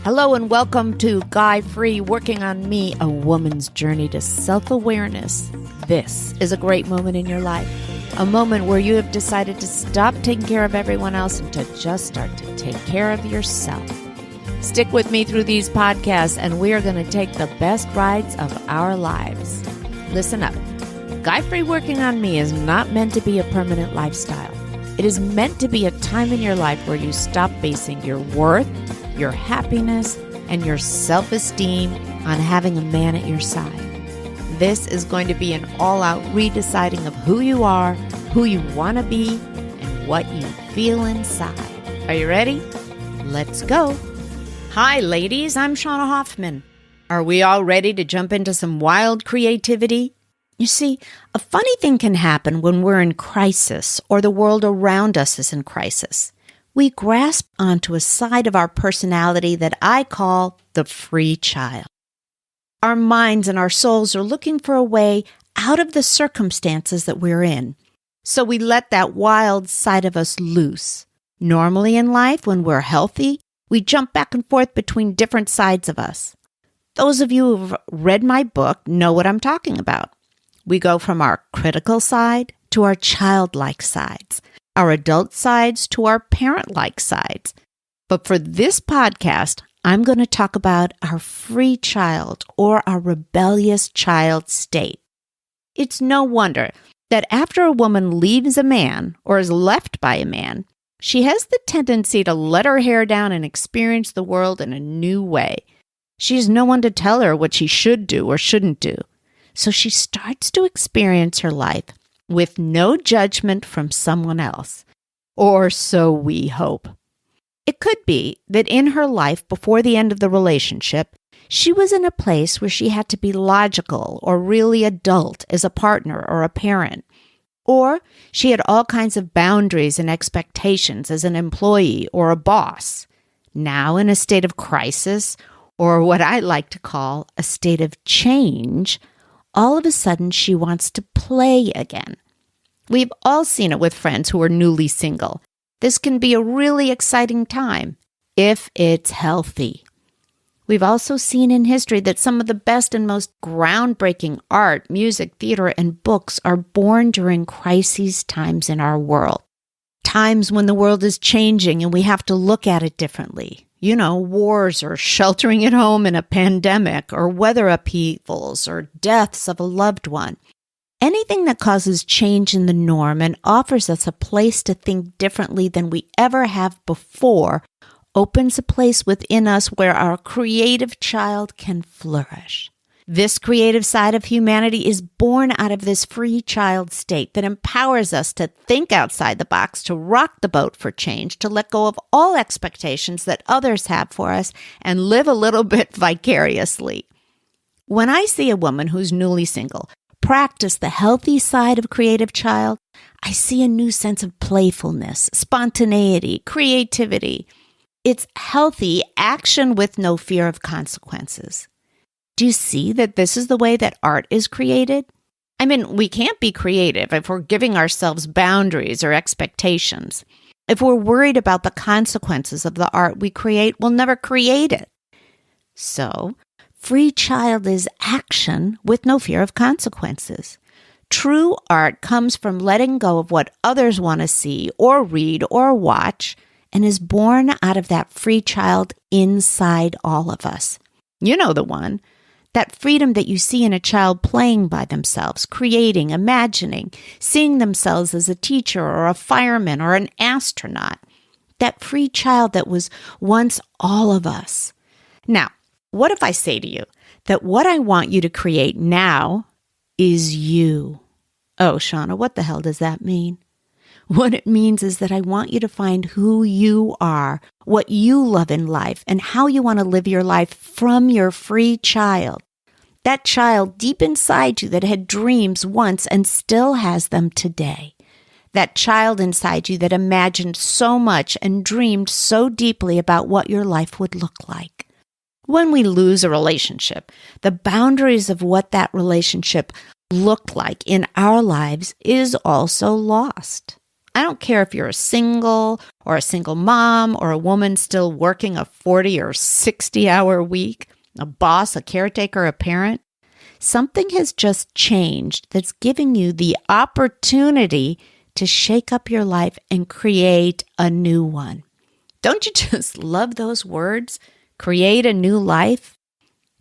Hello and welcome to Guy Free Working on Me, a woman's journey to self-awareness. This is a great moment in your life, a moment where you have decided to stop taking care of everyone else and to just start to take care of yourself. Stick with me through these podcasts and we are going to take the best rides of our lives. Listen up. Guy Free Working on Me is not meant to be a permanent lifestyle. It is meant to be a time in your life where you stop basing your worth, your happiness, and your self-esteem on having a man at your side. This is going to be an all-out redeciding of who you are, who you want to be, and what you feel inside. Are you ready? Let's go. Hi, ladies. I'm Shauna Hoffman. Are we all ready to jump into some wild creativity? You see, a funny thing can happen when we're in crisis or the world around us is in crisis. We grasp onto a side of our personality that I call the free child. Our minds and our souls are looking for a way out of the circumstances that we're in. So we let that wild side of us loose. Normally in life, when we're healthy, we jump back and forth between different sides of us. Those of you who've read my book know what I'm talking about. We go from our critical side to our childlike sides, our adult sides to our parent-like sides. But for this podcast, I'm going to talk about our free child or our rebellious child state. It's no wonder that after a woman leaves a man or is left by a man, she has the tendency to let her hair down and experience the world in a new way. She has no one to tell her what she should do or shouldn't do. So she starts to experience her life with no judgment from someone else. Or so we hope. It could be that in her life before the end of the relationship, she was in a place where she had to be logical or really adult as a partner or a parent. Or she had all kinds of boundaries and expectations as an employee or a boss. Now in a state of crisis, or what I like to call a state of change, all of a sudden she wants to play again. We've all seen it with friends who are newly single. This can be a really exciting time, if it's healthy. We've also seen in history that some of the best and most groundbreaking art, music, theater, and books are born during crises times in our world. Times when the world is changing and we have to look at it differently. You know, wars or sheltering at home in a pandemic or weather upheavals or deaths of a loved one. Anything that causes change in the norm and offers us a place to think differently than we ever have before opens a place within us where our creative child can flourish. This creative side of humanity is born out of this free child state that empowers us to think outside the box, to rock the boat for change, to let go of all expectations that others have for us and live a little bit vicariously. When I see a woman who's newly single practice the healthy side of creative child, I see a new sense of playfulness, spontaneity, creativity. It's healthy action with no fear of consequences. Do you see that this is the way that art is created? I mean, we can't be creative if we're giving ourselves boundaries or expectations. If we're worried about the consequences of the art we create, we'll never create it. So, free child is action with no fear of consequences. True art comes from letting go of what others want to see or read or watch and is born out of that free child inside all of us. You know the one. That freedom that you see in a child playing by themselves, creating, imagining, seeing themselves as a teacher or a fireman or an astronaut. That free child that was once all of us. Now, what if I say to you that what I want you to create now is you? Oh, Shauna, what the hell does that mean? What it means is that I want you to find who you are, what you love in life, and how you want to live your life from your free child. That child deep inside you that had dreams once and still has them today. That child inside you that imagined so much and dreamed so deeply about what your life would look like. When we lose a relationship, the boundaries of what that relationship looked like in our lives is also lost. I don't care if you're a single mom or a woman still working a 40 or 60-hour week, a boss, a caretaker, a parent. Something has just changed that's giving you the opportunity to shake up your life and create a new one. Don't you just love those words? Create a new life?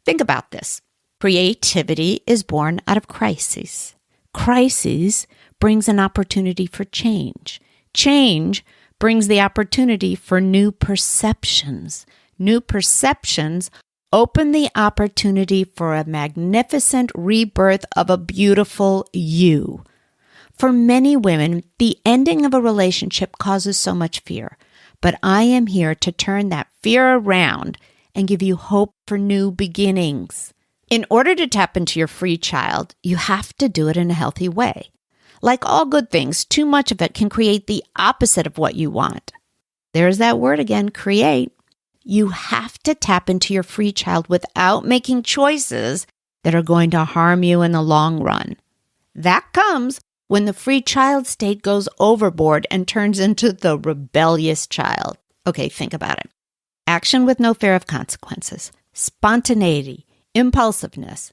Think about this. Creativity is born out of crises. Crises brings an opportunity for change. Change brings the opportunity for new perceptions. New perceptions open the opportunity for a magnificent rebirth of a beautiful you. For many women, the ending of a relationship causes so much fear, but I am here to turn that fear around and give you hope for new beginnings. In order to tap into your free child, you have to do it in a healthy way. Like all good things, too much of it can create the opposite of what you want. There's that word again, create. You have to tap into your free child without making choices that are going to harm you in the long run. That comes when the free child state goes overboard and turns into the rebellious child. Okay, think about it. Action with no fear of consequences, spontaneity, impulsiveness.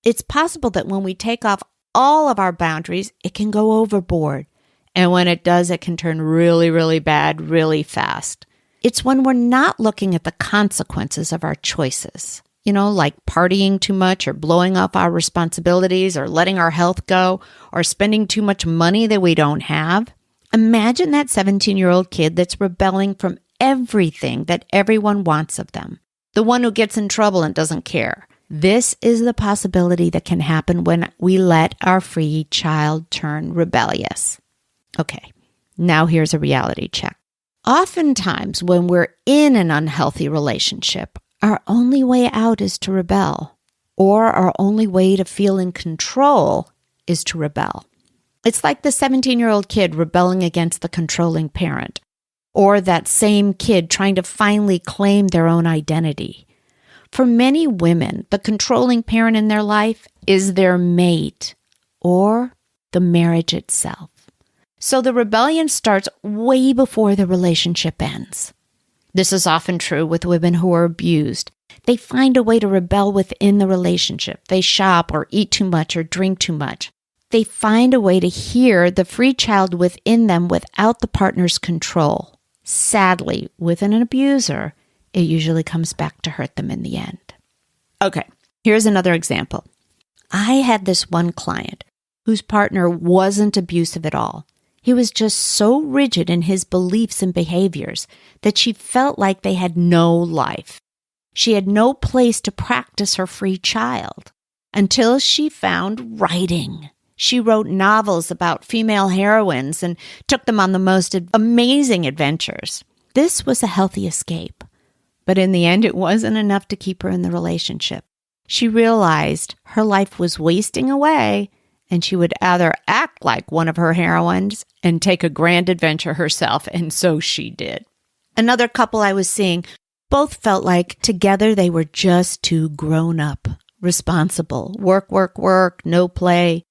It's possible that when we take off all of our boundaries, it can go overboard. And when it does, it can turn really, really bad really fast. It's when we're not looking at the consequences of our choices, like partying too much or blowing off our responsibilities or letting our health go or spending too much money that we don't have. Imagine that 17-year-old kid that's rebelling from everything that everyone wants of them, the one who gets in trouble and doesn't care. This is the possibility that can happen when we let our free child turn rebellious. Okay, now here's a reality check. Oftentimes, when we're in an unhealthy relationship, our only way out is to rebel, or our only way to feel in control is to rebel. It's like the 17-year-old kid rebelling against the controlling parent, or that same kid trying to finally claim their own identity. For many women, the controlling parent in their life is their mate or the marriage itself. So the rebellion starts way before the relationship ends. This is often true with women who are abused. They find a way to rebel within the relationship. They shop or eat too much or drink too much. They find a way to hear the free child within them without the partner's control. Sadly, with an abuser, it usually comes back to hurt them in the end. Okay, here's another example. I had this one client whose partner wasn't abusive at all. He was just so rigid in his beliefs and behaviors that she felt like they had no life. She had no place to practice her free child until she found writing. She wrote novels about female heroines and took them on the most amazing adventures. This was a healthy escape. But in the end, it wasn't enough to keep her in the relationship. She realized her life was wasting away, and she would either act like one of her heroines and take a grand adventure herself, and so she did. Another couple I was seeing, both felt like together they were just too grown up, responsible, work, no play.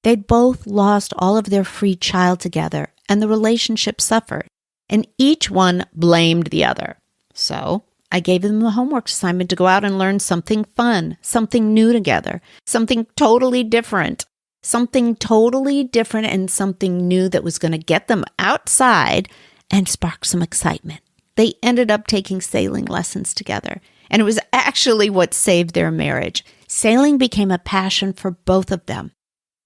They'd both lost all of their free child together, and the relationship suffered, and each one blamed the other. So I gave them the homework assignment to go out and learn something fun, something new together, something totally different and something new that was going to get them outside and spark some excitement. They ended up taking sailing lessons together, and it was actually what saved their marriage. Sailing became a passion for both of them,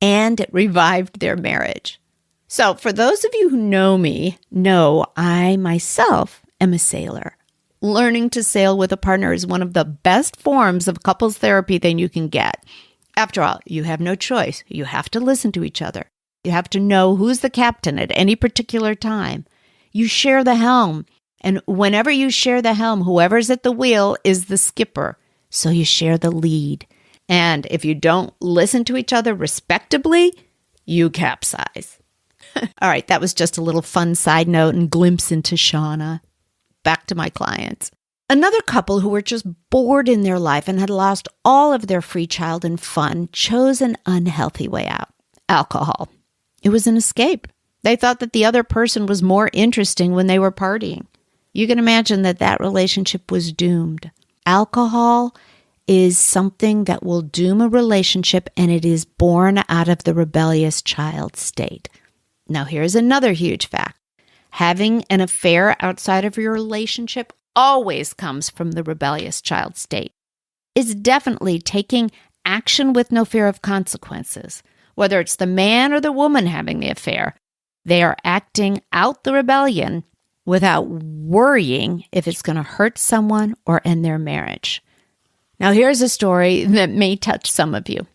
and it revived their marriage. So for those of you who know me, know I myself am a sailor. Learning to sail with a partner is one of the best forms of couples therapy that you can get. After all, you have no choice. You have to listen to each other. You have to know who's the captain at any particular time. You share the helm. And whenever you share the helm, whoever's at the wheel is the skipper. So you share the lead. And if you don't listen to each other respectably, you capsize. All right, that was just a little fun side note and glimpse into Shauna. Back to my clients. Another couple who were just bored in their life and had lost all of their free child and fun chose an unhealthy way out: alcohol. It was an escape. They thought that the other person was more interesting when they were partying. You can imagine that that relationship was doomed. Alcohol is something that will doom a relationship, and it is born out of the rebellious child state. Now, here's another huge fact. Having an affair outside of your relationship always comes from the rebellious child state. It's definitely taking action with no fear of consequences. Whether it's the man or the woman having the affair, they are acting out the rebellion without worrying if it's going to hurt someone or end their marriage. Now, here's a story that may touch some of you.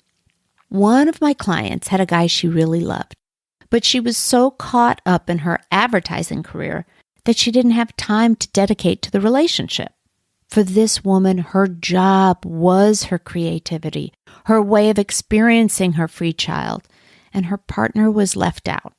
One of my clients had a guy she really loved, but she was so caught up in her advertising career that she didn't have time to dedicate to the relationship. For this woman, her job was her creativity, her way of experiencing her free child, and her partner was left out.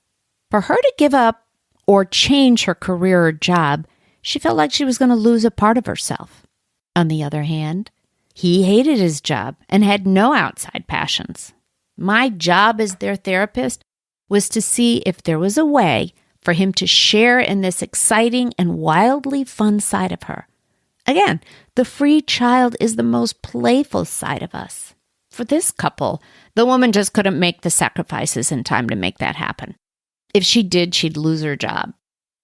For her to give up or change her career or job, she felt like she was going to lose a part of herself. On the other hand, he hated his job and had no outside passions. My job as their therapist was to see if there was a way for him to share in this exciting and wildly fun side of her. Again, the free child is the most playful side of us. For this couple, the woman just couldn't make the sacrifices in time to make that happen. If she did, she'd lose her job.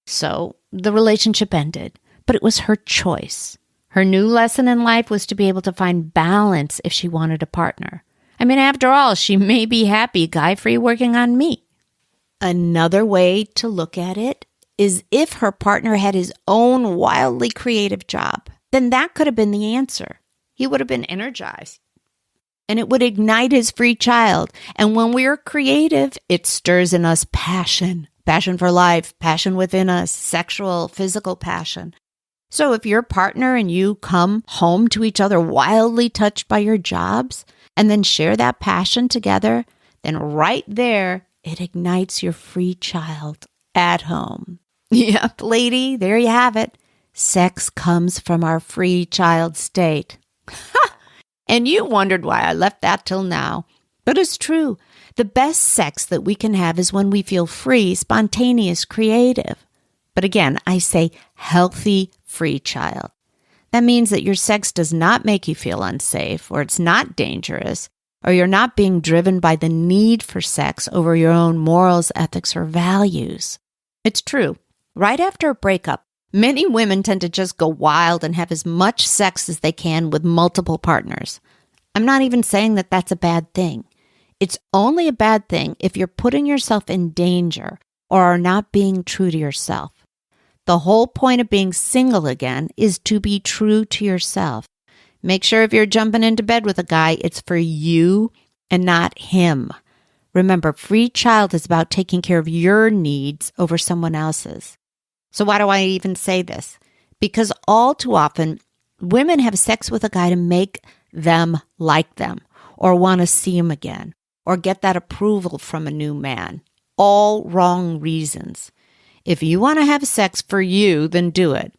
So the relationship ended, but it was her choice. Her new lesson in life was to be able to find balance if she wanted a partner. I mean, after all, she may be happy guy-free working on me. Another way to look at it is if her partner had his own wildly creative job, then that could have been the answer. He would have been energized. And it would ignite his free child. And when we are creative, it stirs in us passion for life, passion within us, sexual, physical passion. So if your partner and you come home to each other wildly touched by your jobs and then share that passion together, then right there, it ignites your free child at home. Yep, lady, there you have it. Sex comes from our free child state. And you wondered why I left that till now. But it's true. The best sex that we can have is when we feel free, spontaneous, creative. But again, I say healthy free child. That means that your sex does not make you feel unsafe, or it's not dangerous, or you're not being driven by the need for sex over your own morals, ethics, or values. It's true. Right after a breakup, many women tend to just go wild and have as much sex as they can with multiple partners. I'm not even saying that that's a bad thing. It's only a bad thing if you're putting yourself in danger or are not being true to yourself. The whole point of being single again is to be true to yourself. Make sure if you're jumping into bed with a guy, it's for you and not him. Remember, free child is about taking care of your needs over someone else's. So why do I even say this? Because all too often, women have sex with a guy to make them like them or want to see him again or get that approval from a new man. All wrong reasons. If you want to have sex for you, then do it.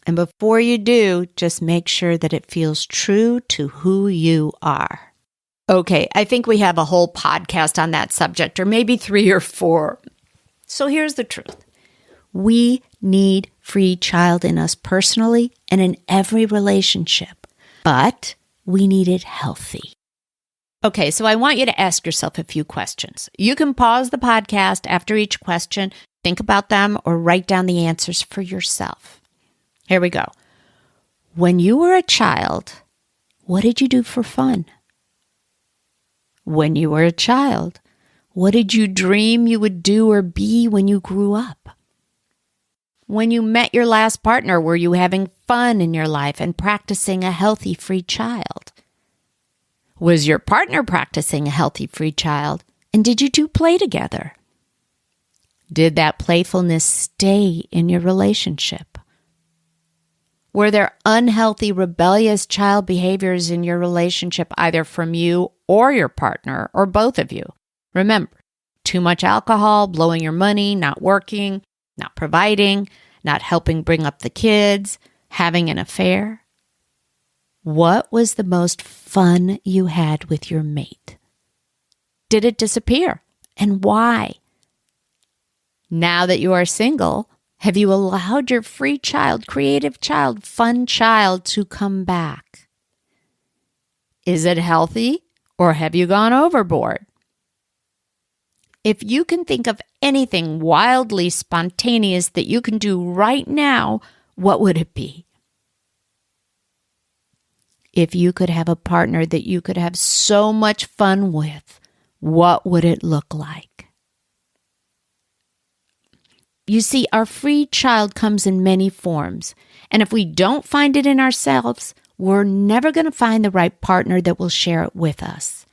And before you do, just make sure that it feels true to who you are. Okay, I think we have a whole podcast on that subject, or maybe 3 or 4. So here's the truth. We need free child in us personally and in every relationship, but we need it healthy. Okay, so I want you to ask yourself a few questions. You can pause the podcast after each question, think about them, or write down the answers for yourself. Here we go. When you were a child, what did you do for fun? When you were a child, what did you dream you would do or be when you grew up? When you met your last partner, were you having fun in your life and practicing a healthy free child? Was your partner practicing a healthy free child? And did you two play together? Did that playfulness stay in your relationship? Were there unhealthy, rebellious child behaviors in your relationship, either from you or your partner, or both of you? Remember, too much alcohol, blowing your money, not working, not providing, not helping bring up the kids, having an affair. What was the most fun you had with your mate? Did it disappear? And why? Now that you are single, have you allowed your free child, creative child, fun child to come back? Is it healthy, or have you gone overboard? If you can think of anything wildly spontaneous that you can do right now, what would it be? If you could have a partner that you could have so much fun with, what would it look like? You see, our free child comes in many forms, and if we don't find it in ourselves, we're never going to find the right partner that will share it with us.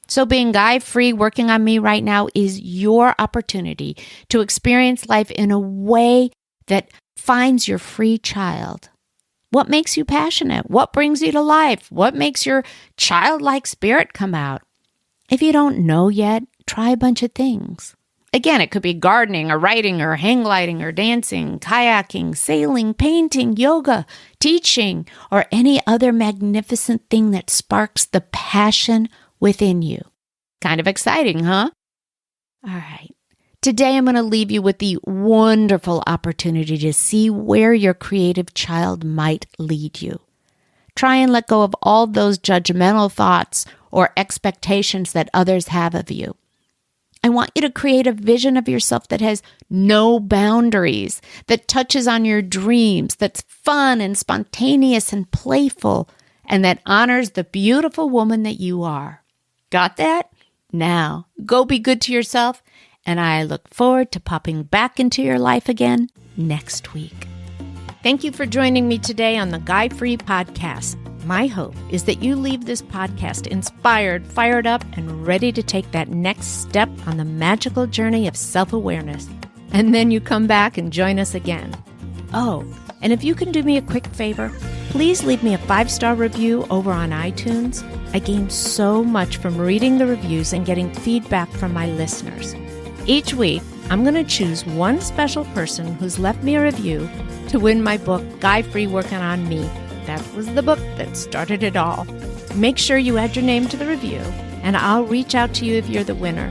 So being guy-free, working on me right now, is your opportunity to experience life in a way that finds your free child. What makes you passionate? What brings you to life? What makes your childlike spirit come out? If you don't know yet, try a bunch of things. Again, it could be gardening or writing or hang gliding or dancing, kayaking, sailing, painting, yoga, teaching, or any other magnificent thing that sparks the passion within you. Kind of exciting, huh? All right. Today I'm going to leave you with the wonderful opportunity to see where your creative child might lead you. Try and let go of all those judgmental thoughts or expectations that others have of you. I want you to create a vision of yourself that has no boundaries, that touches on your dreams, that's fun and spontaneous and playful, and that honors the beautiful woman that you are. Got that? Now, go be good to yourself, and I look forward to popping back into your life again next week. Thank you for joining me today on the Guy Free Podcast. My hope is that you leave this podcast inspired, fired up, and ready to take that next step on the magical journey of self-awareness. And then you come back and join us again. Oh, and if you can do me a quick favor, please leave me a 5-star review over on iTunes. I gain so much from reading the reviews and getting feedback from my listeners. Each week, I'm going to choose one special person who's left me a review to win my book, Guy Free Working on Me. That was the book that started it all. Make sure you add your name to the review, and I'll reach out to you if you're the winner.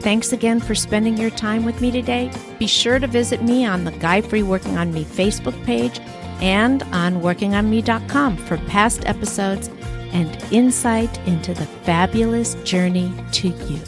Thanks again for spending your time with me today. Be sure to visit me on the Guy Free Working on Me Facebook page and on workingonme.com for past episodes and insight into the fabulous journey to you.